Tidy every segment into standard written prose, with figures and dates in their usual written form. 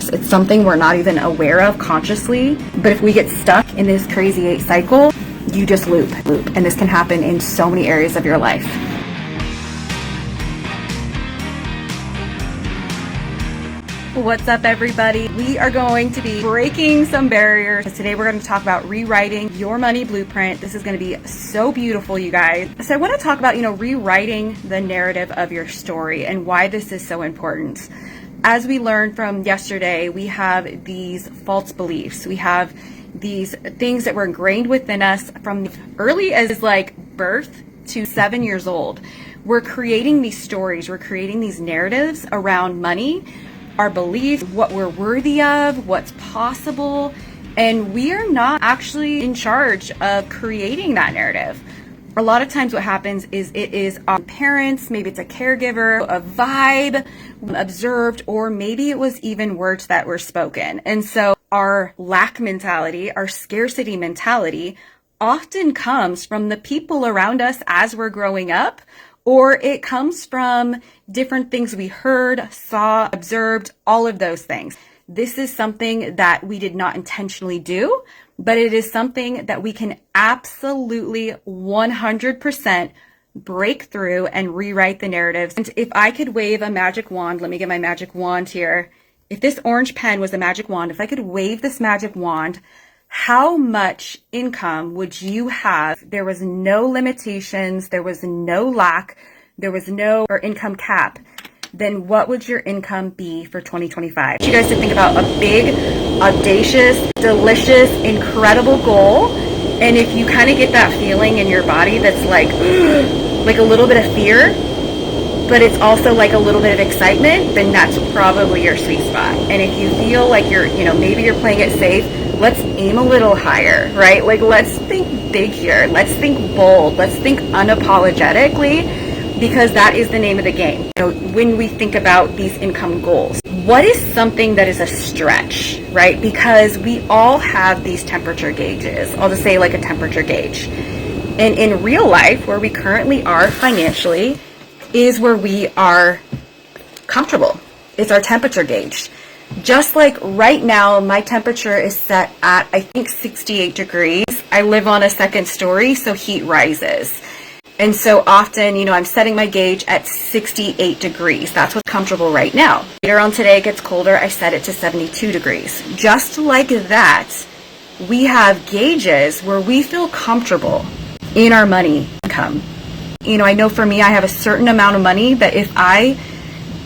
It's something we're not even aware of consciously, but if we get stuck in this crazy 8 cycle, you just loop, and this can happen in so many areas of your life. What's up, everybody? We are going to be breaking some barriers. Today we're going to talk about rewriting your money blueprint. This is going to be so beautiful, you guys. So I want to talk about, rewriting the narrative of your story and why this is so important. As we learned from yesterday, we have these false beliefs. We have these things that were ingrained within us from early as like birth to 7 years old. We're creating these stories, we're creating these narratives around money, our beliefs, what we're worthy of, what's possible, and we are not actually in charge of creating that narrative. A lot of times what happens is it is our parents, maybe it's a caregiver, a vibe observed, or maybe it was even words that were spoken. And so our lack mentality, our scarcity mentality often comes from the people around us as we're growing up, or it comes from different things we heard, saw, observed, all of those things. This is something that we did not intentionally do, but it is something that we can absolutely 100% break through and rewrite the narratives. And if I could wave a magic wand, let me get my magic wand here. If this orange pen was a magic wand, if I could wave this magic wand, how much income would you have? There was no limitations, there was no lack, there was no income cap. Then what would your income be for 2025? I want you guys to think about a big, audacious, delicious, incredible goal. And if you kind of get that feeling in your body that's like a little bit of fear, but it's also like a little bit of excitement, then that's probably your sweet spot. And if you feel like you're, maybe you're playing it safe, let's aim a little higher, right? Like, let's think big here. Let's think bold. Let's think unapologetically, because that is the name of the game. When we think about these income goals, what is something that is a stretch, right? Because we all have these temperature gauges. I'll just say like a temperature gauge. And in real life, where we currently are financially is where we are comfortable. It's our temperature gauge. Just like right now, my temperature is set at, I think, 68 degrees. I live on a second story, so heat rises. And so often, I'm setting my gauge at 68 degrees. That's what's comfortable right now. Later on today, it gets colder. I set it to 72 degrees. Just like that, we have gauges where we feel comfortable in our money income. I know for me, I have a certain amount of money that if I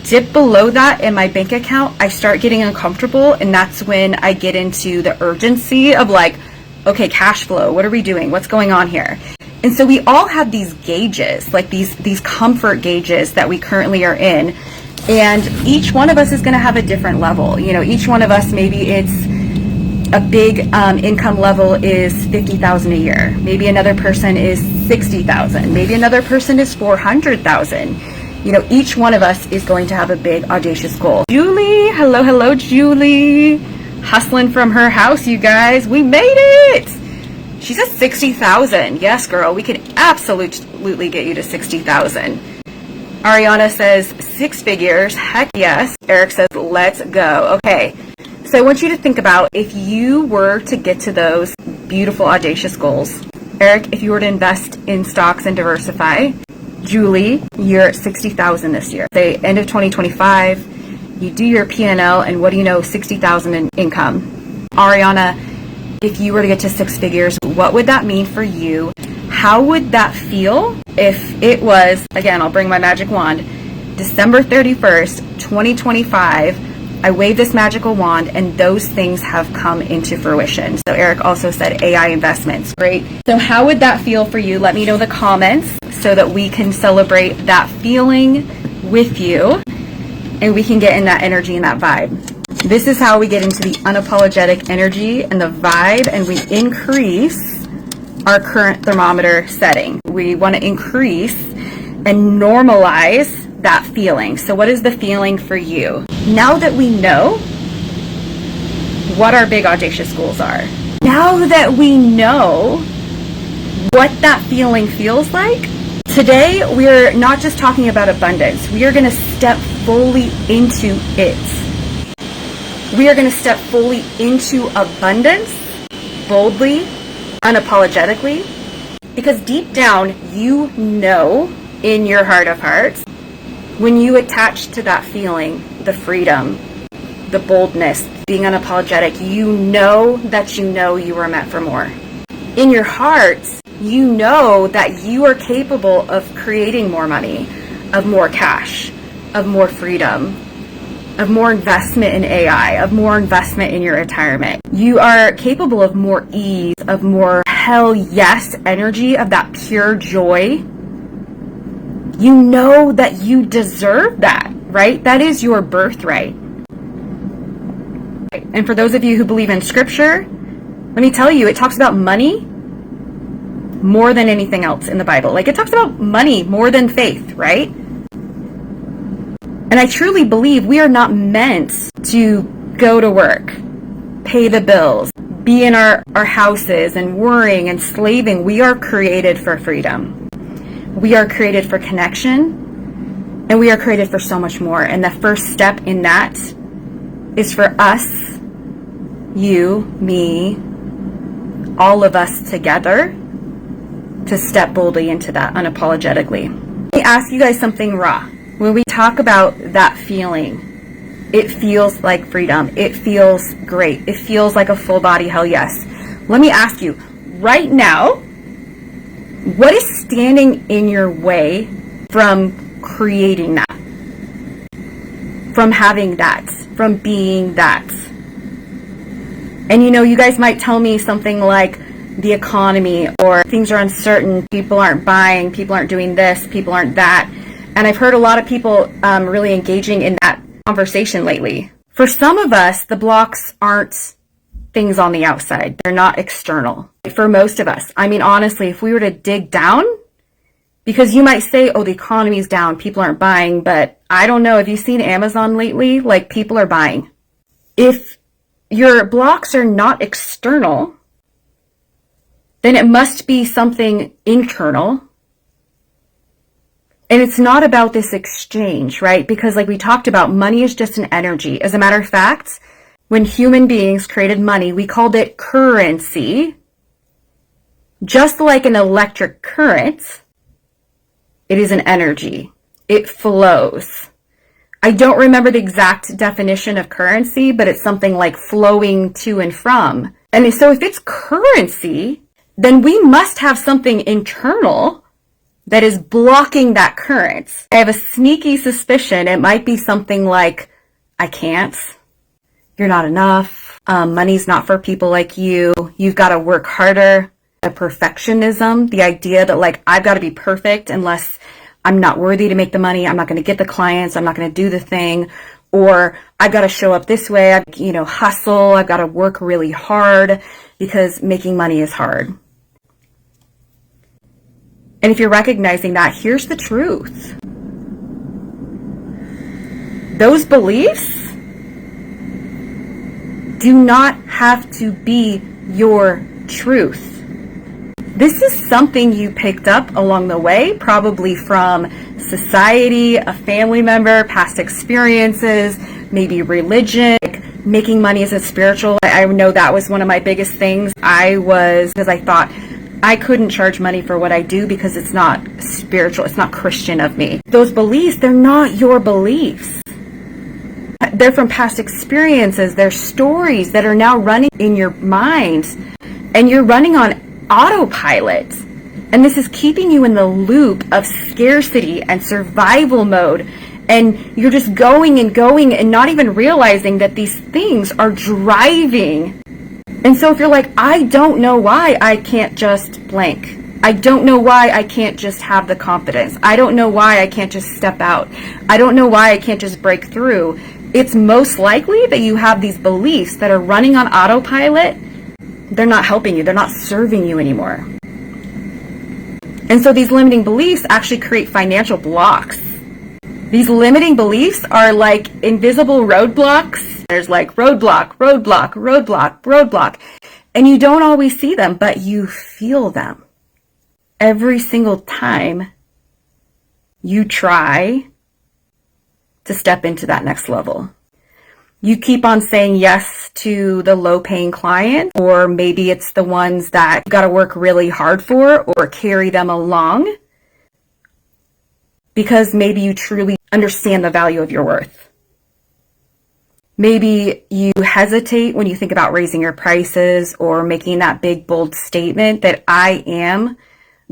dip below that in my bank account, I start getting uncomfortable, and that's when I get into the urgency of like, okay, cash flow, what are we doing? What's going on here? And so we all have these gauges, like these comfort gauges that we currently are in, and each one of us is going to have a different level. Each one of us, maybe it's a big income level is $50,000 a year. Maybe another person is $60,000. Maybe another person is $400,000. Each one of us is going to have a big, audacious goal. Julie, hello, Julie. Hustling from her house, you guys. We made it. She says 60,000. Yes, girl, we can absolutely get you to 60,000. Ariana says 6 figures. Heck yes. Eric says, let's go. Okay. So I want you to think about if you were to get to those beautiful, audacious goals. Eric, if you were to invest in stocks and diversify. Julie, you're at 60,000 this year. Say end of 2025, you do your P&L, and what do you know, 60,000 in income. Ariana, if you were to get to 6 figures, what would that mean for you? How would that feel if it was, again, I'll bring my magic wand, December 31st, 2025, I wave this magical wand and those things have come into fruition. So Eric also said AI investments. Great. So how would that feel for you? Let me know in the comments so that we can celebrate that feeling with you and we can get in that energy and that vibe. This is how we get into the unapologetic energy and the vibe, and we increase our current thermometer setting. We want to increase and normalize that feeling. So what is the feeling for you? Now that we know what our big audacious goals are, now that we know what that feeling feels like, today we're not just talking about abundance, we are going to step fully into it. We are going to step fully into abundance, boldly, unapologetically, because deep down, you know in your heart of hearts, when you attach to that feeling, the freedom, the boldness, being unapologetic, you know that you were meant for more. In your heart, you know that you are capable of creating more money, of more cash, of more freedom, of more investment in AI, of more investment in your retirement. You are capable of more ease, of more hell yes energy, of that pure joy. You know that you deserve that, right? That is your birthright. And for those of you who believe in scripture, let me tell you, it talks about money more than anything else in the Bible. Like, it talks about money more than faith, right? And I truly believe we are not meant to go to work, pay the bills, be in our houses and worrying and slaving. We are created for freedom. We are created for connection, and we are created for so much more. And the first step in that is for us, you, me, all of us together, to step boldly into that unapologetically. Let me ask you guys something raw. When we talk about that feeling, it feels like freedom. It feels great. It feels like a full body hell yes. Let me ask you, right now, what is standing in your way from creating that? From having that? From being that? And you guys might tell me something like the economy, or things are uncertain, people aren't buying, people aren't doing this, people aren't that. And I've heard a lot of people really engaging in that conversation lately. For some of us, the blocks aren't things on the outside. They're not external. For most of us, I mean, honestly, if we were to dig down, because you might say, oh, the economy's down, people aren't buying, but I don't know. Have you seen Amazon lately? Like, people are buying. If your blocks are not external, then it must be something internal. And it's not about this exchange, right? Because like we talked about, money is just an energy. As a matter of fact, when human beings created money, we called it currency. Just like an electric current, it is an energy. It flows. I don't remember the exact definition of currency, but it's something like flowing to and from. And so if it's currency, then we must have something internal that is blocking that current. I have a sneaky suspicion it might be something like, I can't, you're not enough, money's not for people like you, you've got to work harder, a perfectionism, the idea that like, I've got to be perfect unless I'm not worthy to make the money, I'm not going to get the clients, I'm not going to do the thing, or I've got to show up this way, hustle, I've got to work really hard because making money is hard. And if you're recognizing that, here's the truth. Those beliefs do not have to be your truth. This is something you picked up along the way, probably from society, a family member, past experiences, maybe religion. Making money is a spiritual. I know that was one of my biggest things. Because I thought, I couldn't charge money for what I do because it's not spiritual, it's not Christian of me. Those beliefs, they're not your beliefs. They're from past experiences, they're stories that are now running in your mind, and you're running on autopilot. And this is keeping you in the loop of scarcity and survival mode. And you're just going and not even realizing that these things are driving. And so if you're like, I don't know why I can't just blank. I don't know why I can't just have the confidence. I don't know why I can't just step out. I don't know why I can't just break through. It's most likely that you have these beliefs that are running on autopilot. They're not helping you. They're not serving you anymore. And so these limiting beliefs actually create financial blocks. These limiting beliefs are like invisible roadblocks. There's like roadblock, roadblock, roadblock, roadblock. And you don't always see them, but you feel them. Every single time you try to step into that next level. You keep on saying yes to the low paying client, or maybe it's the ones that you got to work really hard for or carry them along because maybe you truly understand the value of your worth. Maybe you hesitate when you think about raising your prices or making that big, bold statement that I am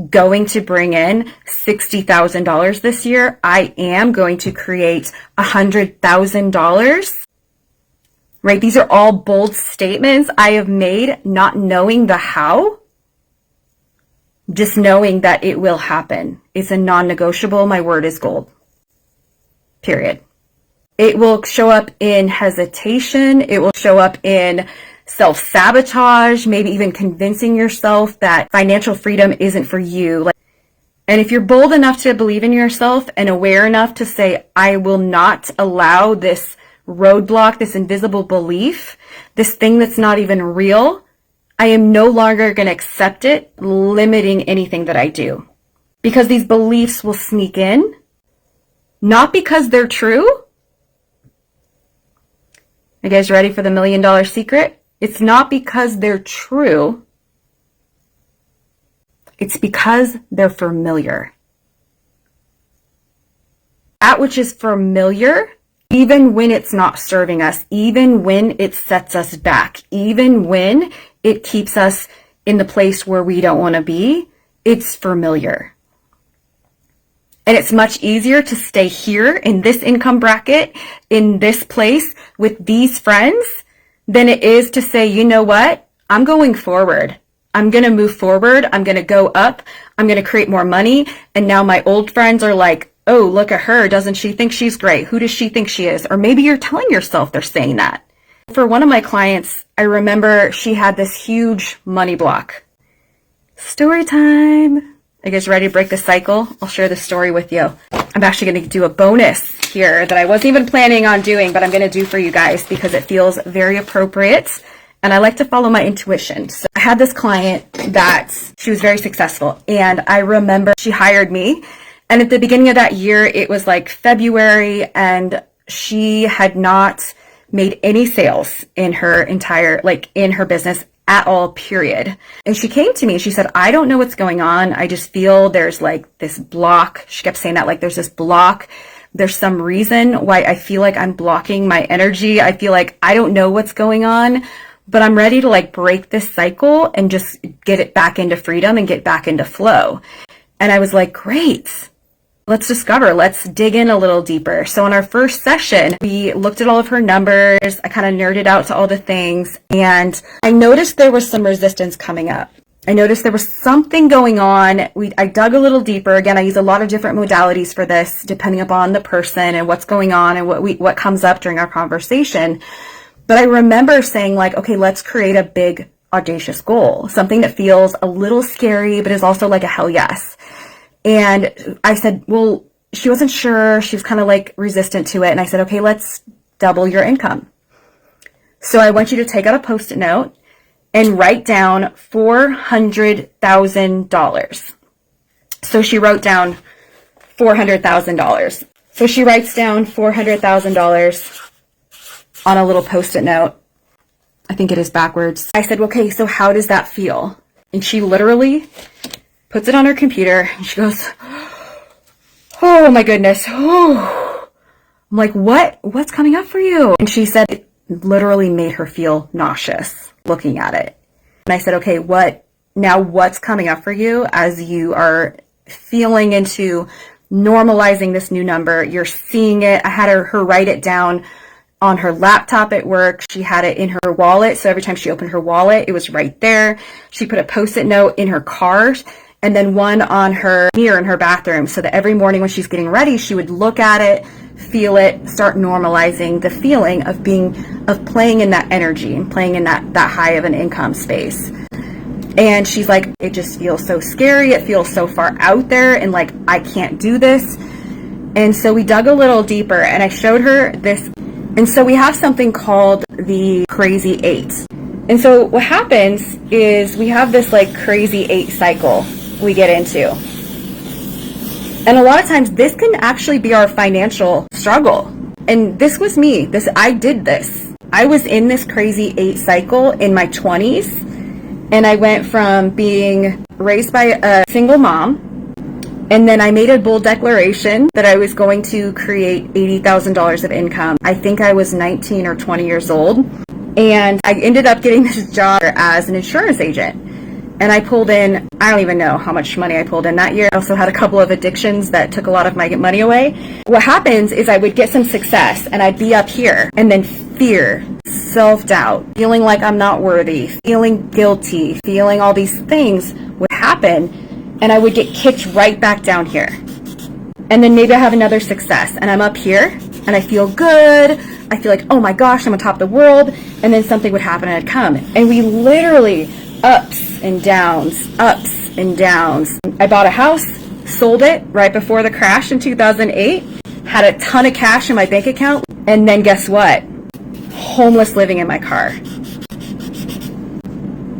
going to bring in $60,000 this year. I am going to create $100,000. Right? These are all bold statements I have made, not knowing the how, just knowing that it will happen. It's a non-negotiable. My word is gold. Period. It will show up in hesitation. It will show up in self-sabotage, maybe even convincing yourself that financial freedom isn't for you. And if you're bold enough to believe in yourself and aware enough to say, I will not allow this roadblock, this invisible belief, this thing that's not even real, I am no longer going to accept it, limiting anything that I do. Because these beliefs will sneak in, not because they're true. You guys ready for the $1 million secret? It's not because they're true. It's because they're familiar. That which is familiar, even when it's not serving us, even when it sets us back, even when it keeps us in the place where we don't want to be, it's familiar. And it's much easier to stay here in this income bracket, in this place with these friends, than it is to say, you know what? I'm going forward. I'm going to move forward. I'm going to go up. I'm going to create more money. And now my old friends are like, oh, look at her. Doesn't she think she's great? Who does she think she is? Or maybe you're telling yourself they're saying that. For one of my clients, I remember she had this huge money block. Story time. Are you guys ready to break the cycle? I'll share the story with you. I'm actually going to do a bonus here that I wasn't even planning on doing, but I'm going to do for you guys because it feels very appropriate. And I like to follow my intuition. So I had this client that she was very successful. And I remember she hired me. And at the beginning of that year, it was like February, and she had not made any sales in her entire, in her business at all, period. And she came to me and she said, I don't know what's going on. I just feel there's this block. She kept saying that, there's this block. There's some reason why I feel like I'm blocking my energy. I feel like I don't know what's going on, but I'm ready to break this cycle and just get it back into freedom and get back into flow. And I was like, great. Let's discover, let's dig in a little deeper. So in our first session, we looked at all of her numbers. I kind of nerded out to all the things, and I noticed there was some resistance coming up. I noticed there was something going on. I dug a little deeper. Again, I use a lot of different modalities for this, depending upon the person and what's going on and what comes up during our conversation. But I remember saying okay, let's create a big, audacious goal, something that feels a little scary, but is also like a hell yes. And I said, well, she wasn't sure. She was kind of resistant to it. And I said, okay, let's double your income. So I want you to take out a Post-it note and write down $400,000. So she wrote down $400,000. So she writes down $400,000 on a little Post-it note. I think it is backwards. I said, okay, so how does that feel? And she literally puts it on her computer, and she goes, oh my goodness. Oh. I'm like, what's coming up for you? And she said it literally made her feel nauseous looking at it. And I said, okay, what's coming up for you as you are feeling into normalizing this new number? You're seeing it. I had her write it down on her laptop at work. She had it in her wallet. So every time she opened her wallet, it was right there. She put a Post-it note in her car, and then one on her mirror in her bathroom, so that every morning when she's getting ready, she would look at it, feel it, start normalizing the feeling of playing in that energy and playing in that high of an income space. And she's like, it just feels so scary. It feels so far out there, and I can't do this. And so we dug a little deeper, and I showed her this. And so we have something called the Crazy 8. And so what happens is we have this Crazy 8 cycle we get into. And a lot of times this can actually be our financial struggle. And this was me. I did this. I was in this crazy 8 cycle in my 20s. And I went from being raised by a single mom, and then I made a bold declaration that I was going to create $80,000 of income. I think I was 19 or 20 years old. And I ended up getting this job as an insurance agent. And I pulled in, I don't even know how much money I pulled in that year. I also had a couple of addictions that took a lot of my money away. What happens is I would get some success and I'd be up here, and then fear, self-doubt, feeling like I'm not worthy, feeling guilty, feeling all these things would happen, and I would get kicked right back down here. And then maybe I have another success and I'm up here and I feel good. I feel like, oh my gosh, I'm on top of the world. And then something would happen and I'd come. And we literally ups and downs, ups and downs. I bought a house, sold it right before the crash in 2008, had a ton of cash in my bank account, and then guess what? Homeless, living in my car.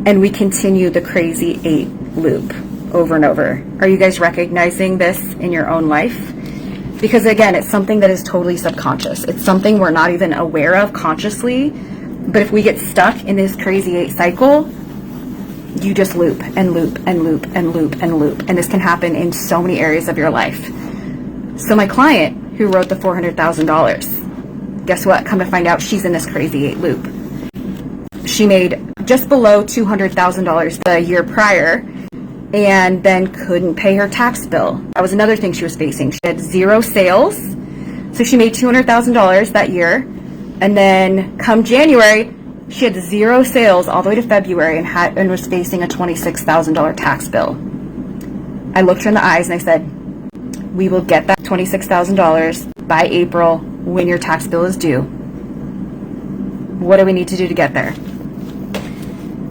And we continue the crazy 8 loop over and over. Are you guys recognizing this in your own life? Because again, it's something that is totally subconscious. It's something we're not even aware of consciously. But if we get stuck in this crazy 8 cycle, you just loop and loop and loop and loop and loop. And this can happen in so many areas of your life. So my client who wrote the $400,000, guess what? Come to find out, she's in this crazy 8 loop. She made just below $200,000 the year prior, and then couldn't pay her tax bill. That was another thing she was facing. She had 0 sales. So she made $200,000 that year. And then come January, she had 0 sales all the way to February and was facing a $26,000 tax bill. I looked her in the eyes and I said, we will get that $26,000 by April when your tax bill is due. What do we need to do to get there?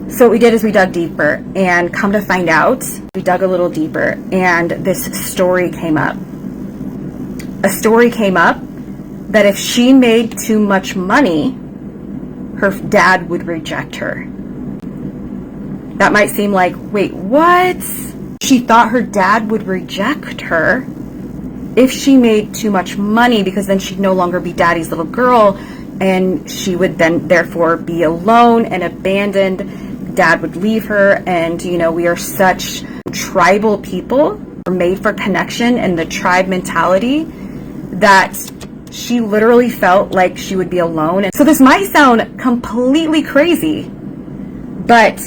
So what we did is we dug deeper, and come to find out, we dug a little deeper, and this story came up. A story came up that if she made too much money, her dad would reject her. That might seem like, wait, what? She thought her dad would reject her if she made too much money, because then she'd no longer be daddy's little girl, and she would then therefore be alone and abandoned. Dad would leave her, and we are such tribal people. We're made for connection and the tribe mentality that she literally felt like she would be alone. And so this might sound completely crazy, but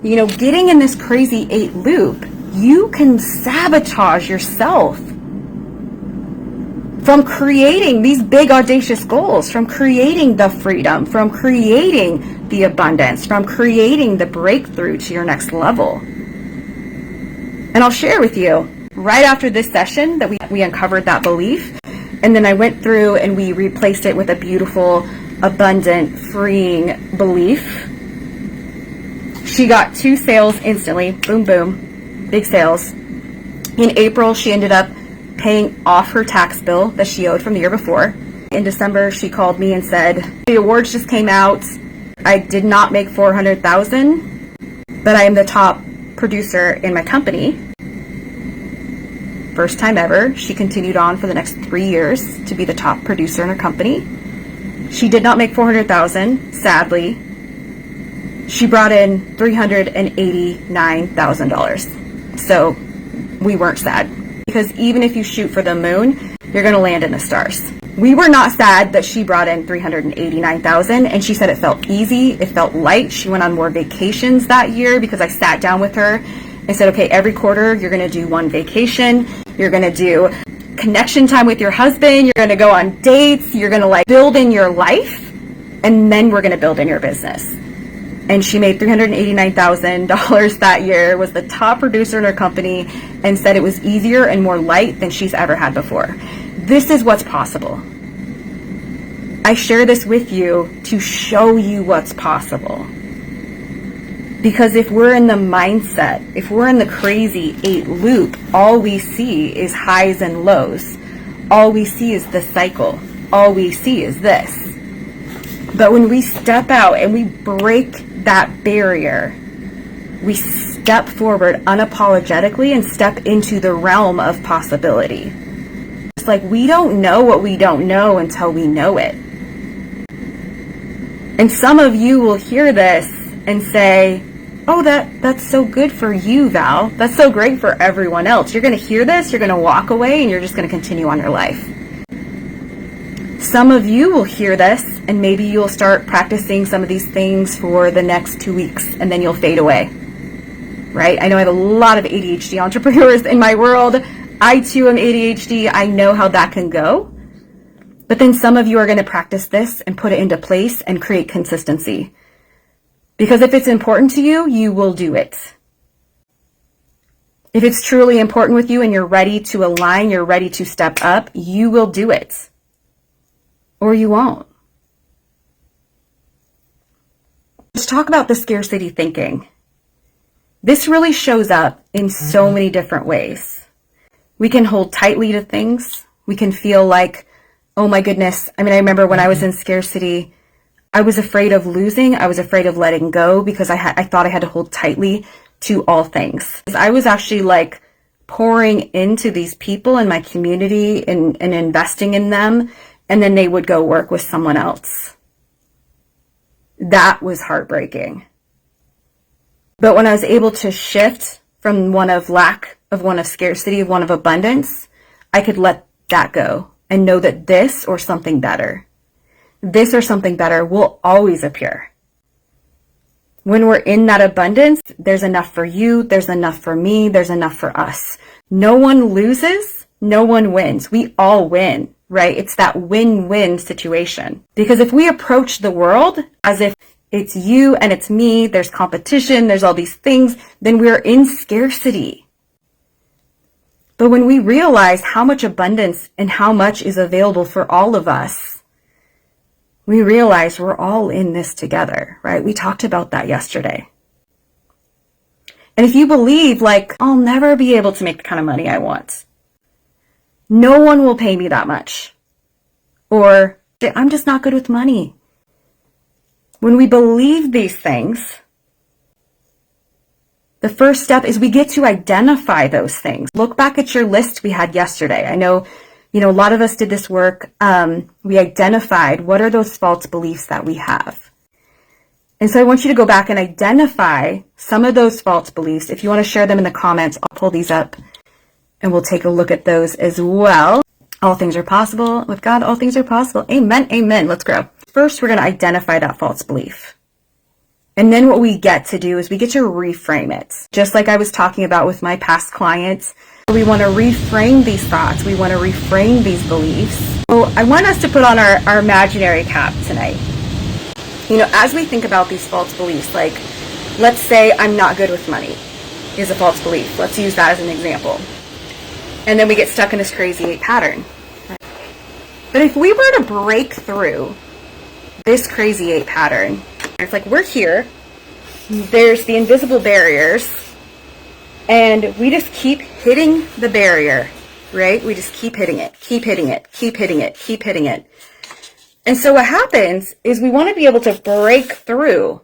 getting in this crazy 8 loop, you can sabotage yourself from creating these big audacious goals, from creating the freedom, from creating the abundance, from creating the breakthrough to your next level. And I'll share with you, right after this session that we uncovered that belief, and then I went through and we replaced it with a beautiful, abundant, freeing belief. She got 2 sales instantly, boom, boom, big sales. In April, she ended up paying off her tax bill that she owed from the year before. In December, she called me and said, the awards just came out. I did not make $400,000, but I am the top producer in my company. First time ever. She continued on for the next 3 years to be the top producer in her company. She did not make $400,000, sadly. She brought in $389,000. So we weren't sad, because even if you shoot for the moon, you're going to land in the stars. We were not sad that she brought in $389,000, and she said it felt easy, it felt light. She went on more vacations that year because I sat down with her and said, okay, every quarter you're going to do 1 vacation, you're going to do connection time with your husband, you're going to go on dates, you're going to build in your life, and then we're going to build in your business. And she made $389,000 that year, was the top producer in her company, and said it was easier and more light than she's ever had before. This is what's possible. I share this with you to show you what's possible. Because if we're in the mindset, if we're in the crazy 8 loop, all we see is highs and lows. All we see is the cycle. All we see is this. But when we step out and we break that barrier, we step forward unapologetically and step into the realm of possibility. It's like we don't know what we don't know until we know it. And some of you will hear this and say, oh, that's so good for you, Val. That's so great for everyone else. You're going to hear this, you're going to walk away, and you're just going to continue on your life. Some of you will hear this, and maybe you'll start practicing some of these things for the next 2 weeks, and then you'll fade away, right? I know I have a lot of ADHD entrepreneurs in my world. I too am ADHD. I know how that can go. But then some of you are going to practice this and put it into place and create consistency. Because if it's important to you, you will do it. If it's truly important with you and you're ready to align, you're ready to step up, you will do it. Or you won't. Let's talk about the scarcity thinking. This really shows up in so many different ways. We can hold tightly to things. We can feel like, oh my goodness. I mean, I remember when I was in scarcity, I was afraid of losing. I was afraid of letting go because I thought I had to hold tightly to all things. I was actually like pouring into these people in my community and investing in them, and then they would go work with someone else. That was heartbreaking. But when I was able to shift from one of lack, of one of scarcity, of one of abundance, I could let that go and know that this or something better will always appear. When we're in that abundance, there's enough for you, there's enough for me, there's enough for us. No one loses, no one wins. We all win, right? It's that win-win situation. Because if we approach the world as if it's you and it's me, there's competition, there's all these things, then we're in scarcity. But when we realize how much abundance and how much is available for all of us, we realize we're all in this together, right? We talked about that yesterday. And if you believe like, I'll never be able to make the kind of money I want, no one will pay me that much, or I'm just not good with money. When we believe these things, the first step is we get to identify those things. Look back at your list we had yesterday. I know, a lot of us did this work. We identified what are those false beliefs that we have. And so I want you to go back and identify some of those false beliefs. If you want to share them in the comments, I'll pull these up and we'll take a look at those as well. All things are possible. With God, all things are possible. Amen, amen. Let's grow. First, we're going to identify that false belief. And then what we get to do is we get to reframe it. Just like I was talking about with my past clients, we want to reframe these thoughts. We want to reframe these beliefs. So I want us to put on our imaginary cap tonight. As we think about these false beliefs, like let's say I'm not good with money is a false belief. Let's use that as an example. And then we get stuck in this crazy 8 pattern. But if we were to break through this crazy 8 pattern, it's like we're here, there's the invisible barriers, and we just keep hitting the barrier, right? We just keep hitting it, keep hitting it, keep hitting it, keep hitting it. And so what happens is we want to be able to break through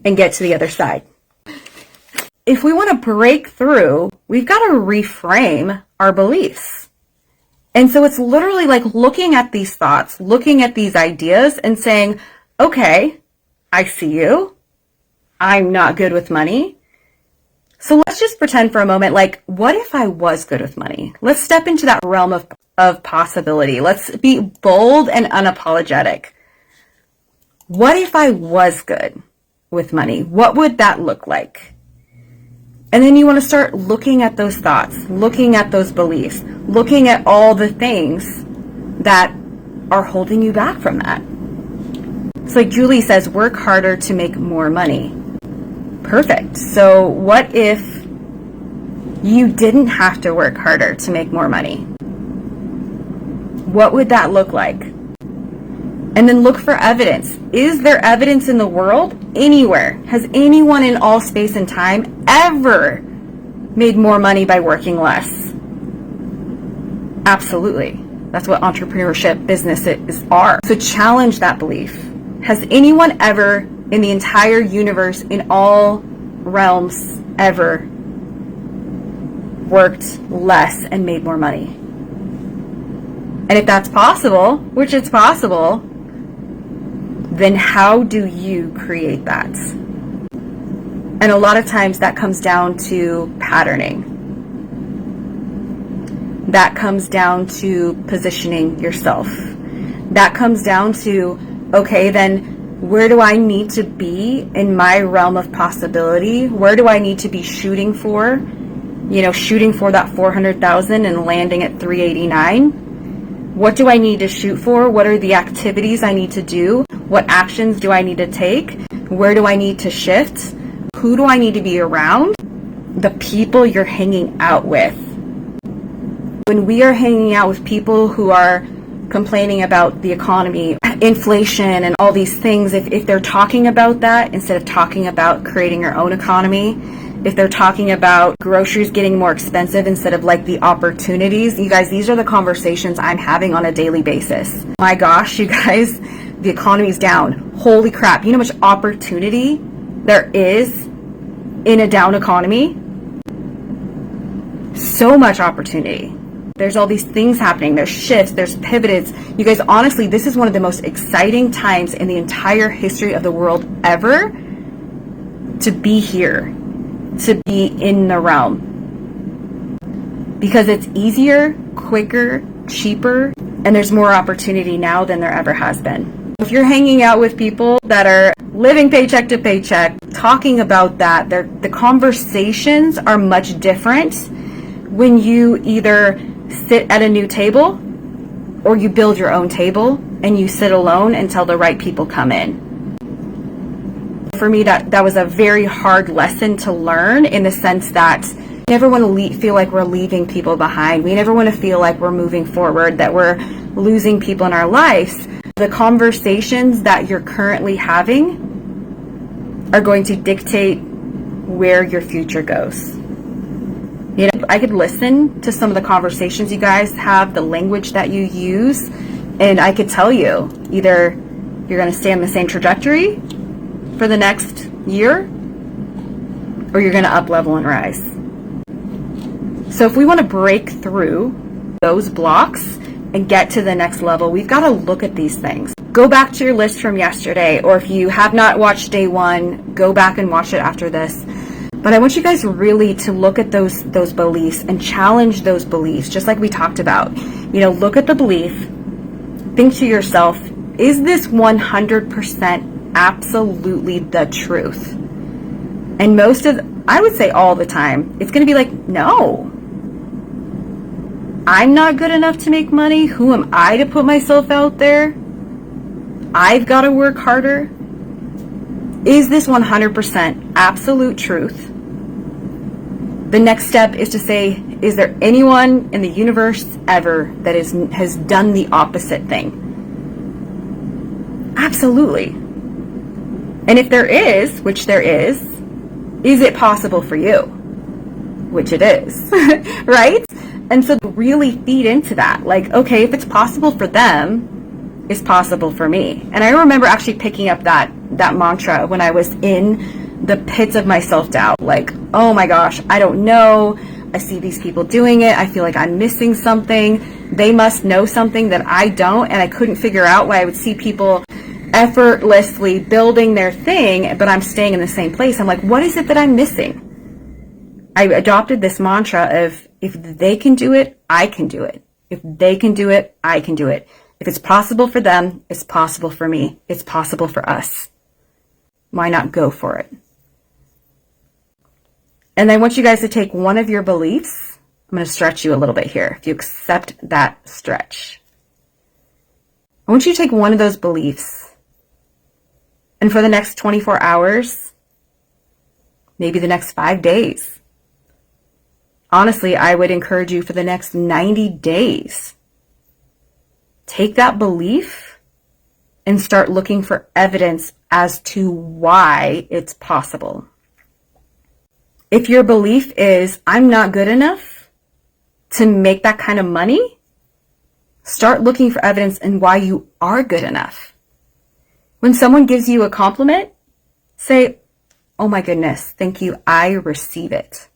and get to the other side. If we want to break through, we've got to reframe our beliefs. And so it's literally like looking at these thoughts, looking at these ideas and saying, okay, I see you. I'm not good with money. So let's just pretend for a moment, like, what if I was good with money? Let's step into that realm of possibility. Let's be bold and unapologetic. What if I was good with money? What would that look like? And then you want to start looking at those thoughts, looking at those beliefs, looking at all the things that are holding you back from that. It's like Julie says, work harder to make more money. Perfect. So what if you didn't have to work harder to make more money? What would that look like? And then look for evidence. Is there evidence in the world? Anywhere? Has anyone in all space and time ever made more money by working less? Absolutely. That's what entrepreneurship businesses are. So challenge that belief. Has anyone ever in the entire universe, in all realms, ever worked less and made more money? And if that's possible, which it's possible, then how do you create that? And a lot of times that comes down to patterning. That comes down to positioning yourself. That comes down to, okay, then where do I need to be in my realm of possibility? Where do I need to be shooting for? You know, shooting for that 400,000 and landing at 389. What do I need to shoot for? What are the activities I need to do? What actions do I need to take? Where do I need to shift? Who do I need to be around? The people you're hanging out with. When we are hanging out with people who are complaining about the economy, inflation, and all these things, if they're talking about that instead of talking about creating your own economy, if they're talking about groceries getting more expensive instead of like the opportunities, you guys, these are the conversations I'm having on a daily basis. My gosh, you guys, the economy's down. Holy crap. You know how much opportunity there is in a down economy? So much opportunity. There's all these things happening. There's shifts, there's pivots. You guys, honestly, this is one of the most exciting times in the entire history of the world ever to be here, to be in the realm. Because it's easier, quicker, cheaper, and there's more opportunity now than there ever has been. If you're hanging out with people that are living paycheck to paycheck, talking about that, the conversations are much different when you either sit at a new table or you build your own table and you sit alone until the right people come in. For me, that was a very hard lesson to learn, in the sense that we never want to feel like we're leaving people behind. We never want to feel like we're moving forward, that we're losing people in our lives. The conversations that you're currently having are going to dictate where your future goes. You know, I could listen to some of the conversations you guys have, the language that you use, and I could tell you either you're going to stay on the same trajectory for the next year, or you're going to up level and rise. So if we want to break through those blocks and get to the next level, we've got to look at these things. Go back to your list from yesterday, or if you have not watched day one, go back and watch it after this. But I want you guys really to look at those beliefs and challenge those beliefs, just like we talked about. You know, look at the belief, think to yourself, is this 100% absolutely the truth? And I would say all the time, it's going to be like, no. I'm not good enough to make money. Who am I to put myself out there? I've got to work harder. Is this 100% absolute truth? The next step is to say, is there anyone in the universe ever that has done the opposite thing? Absolutely. And if there is, which there is it possible for you? Which it is, right? And so really feed into that. Like, okay, if it's possible for them, it's possible for me. And I remember actually picking up that mantra when I was in the pits of my self-doubt. Like, oh my gosh, I don't know. I see these people doing it. I feel like I'm missing something. They must know something that I don't. And I couldn't figure out why I would see people effortlessly building their thing, but I'm staying in the same place. I'm like, what is it that I'm missing? I adopted this mantra of, if they can do it, I can do it. If they can do it, I can do it. If it's possible for them, it's possible for me. It's possible for us. Why not go for it? And I want you guys to take one of your beliefs. I'm going to stretch you a little bit here. If you accept that stretch, I want you to take one of those beliefs, and for the next 24 hours, maybe the next 5 days, honestly, I would encourage you for the next 90 days, take that belief and start looking for evidence as to why it's possible. If your belief is, I'm not good enough to make that kind of money, start looking for evidence in why you are good enough. When someone gives you a compliment, say, oh my goodness, thank you, I receive it.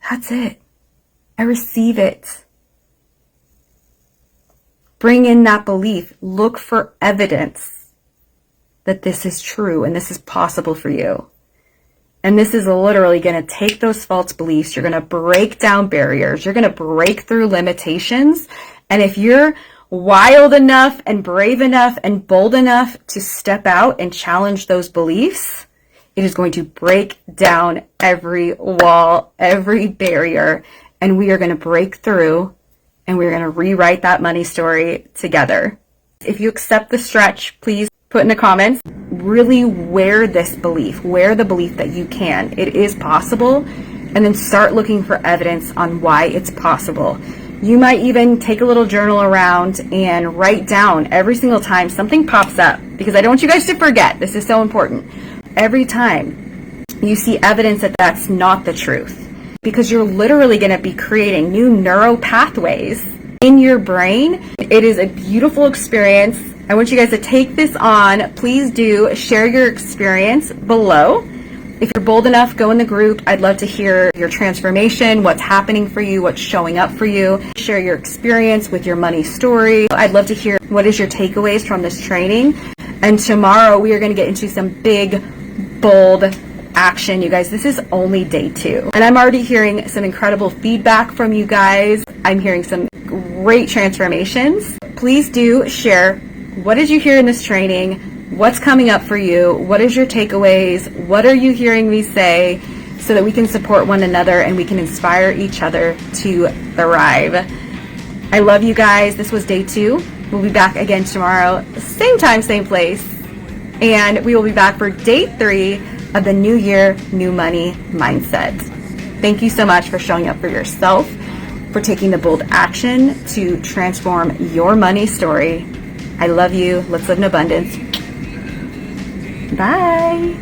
That's it. I receive it. Bring in that belief. Look for evidence that this is true and this is possible for you. And this is literally going to take those false beliefs. You're going to break down barriers. You're going to break through limitations. And if you're wild enough and brave enough and bold enough to step out and challenge those beliefs, it is going to break down every wall, every barrier, and we are going to break through and we're going to rewrite that money story together. If you accept the stretch, please put in the comments, really wear this belief, wear the belief that you can. It is possible, and then start looking for evidence on why it's possible. You might even take a little journal around and write down every single time something pops up, because I don't want you guys to forget, this is so important. Every time you see evidence that that's not the truth, because you're literally going to be creating new neural pathways in your brain. It is a beautiful experience. I want you guys to take this on. Please do share your experience below. If you're bold enough, go in the group. I'd love to hear your transformation, what's happening for you, what's showing up for you. Share your experience with your money story. I'd love to hear what is your takeaways from this training. And tomorrow we are going to get into some big, bold action. You guys, this is only day 2. And I'm already hearing some incredible feedback from you guys. I'm hearing some great transformations. Please do share. What did you hear in this training? What's coming up for you? What is your takeaways? What are you hearing me say, so that we can support one another and we can inspire each other to thrive? I love you guys. This was day 2. We'll be back again tomorrow, same time, same place. And we will be back for day 3 of the New Year, New Money Mindset. Thank you so much for showing up for yourself, for taking the bold action to transform your money story. I love you. Let's live in abundance. Bye.